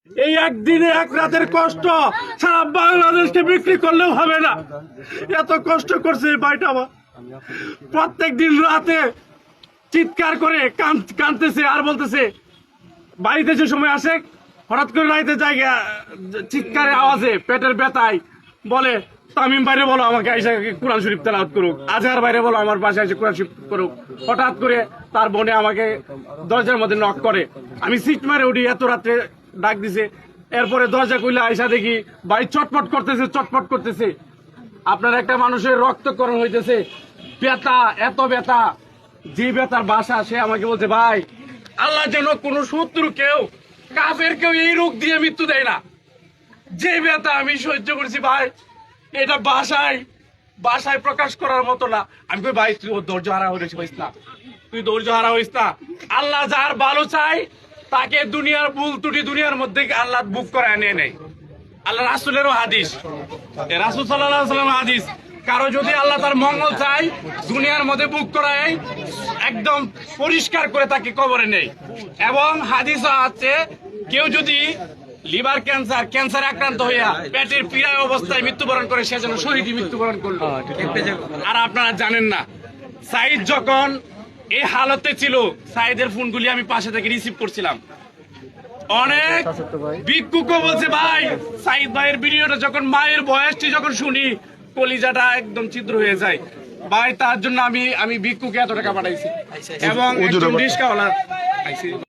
এই একদিনে এক রাতের কষ্ট সারা বাংলাদেশকে বিক্রি করলেও হবে না। এত কষ্ট করছে এই ভাইটা আমার, প্রত্যেক দিন রাতে চিৎকার করে কাঁদতেছে আর বলতেছে, বাড়িতে যে সময় আসে হঠাৎ করে রাইতে জায়গা চিৎকারের আওয়াজে পেটের ব্যথায় বলে, তামিম বাইরে বলো আমাকে আইসা কোরআন শরীফ তেলাওয়াত করুক, আজহার বাইরে বলো আমার বাসায় এসে কোরআন শরীফ করুক। হঠাৎ করে তার বোনে আমাকে দরজার মধ্যে নক করে, আমি সিট মারে উঠি, এত রাত্রে ডাক দিছে। এরপরে দরজা খুলে আইসা দেখি ভাই চটপট করতেছে। আপনার একটা মানুষের রক্তকরণ হইতেছে, ব্যথা, এত ব্যথা, যে ব্যথার বাসা। সে আমাকে বলছে, ভাই আল্লাহ যেন কোন শত্রু কেউ কাফের কেউ এই রোগ দিয়ে মৃত্যু দেয় না। যে ব্যথা আমি সহ্য করছি ভাই, এটা বাসায় প্রকাশ করার মতো না। আমি কই, ভাই তুই ধৈর্য হারা হইস না, তুই ধৈর্য হারা হইস না। আল্লাহ যার ভালো চাই তাকে দুনিয়ার ভুল ত্রুটি দুনিয়ার মধ্যে আল্লাহ বুক করে আনে নেই। আল্লাহ রাসূলেরও হাদিস, রাসূল সাল্লাল্লাহু আলাইহি ওয়াসাল্লাম হাদিস, কারো যদি আল্লাহ তার মঙ্গল চাই দুনিয়ার মধ্যে বুক করায় একদম পরিষ্কার করে তাকে কবরে নেই। এবং হাদিস আছে, কেউ যদি লিভার ক্যান্সারে আক্রান্ত হইয়া পেটের পীড়ায় অবস্থায় মৃত্যুবরণ করে, সে যেন শহীদ মৃত্যুবরণ করলো। আর আপনারা জানেন না, সাইদ যখন এই হালতে ছিল, সাইদের ফোনগুলি আমি পাশে থেকে রিসিভ করছিলাম। অনেক ভিক্ষুকও বলছে, ভাই সাইদ ভাইয়ের ভিডিওটা যখন, মায়ের বয়সটি যখন শুনি, কলিজাটা একদম ছিদ্র হয়ে যায়। ভাই তার জন্য আমি ভিক্ষুকে এত টাকা পাঠাইছি এবং একজন রিস্কাওয়ালা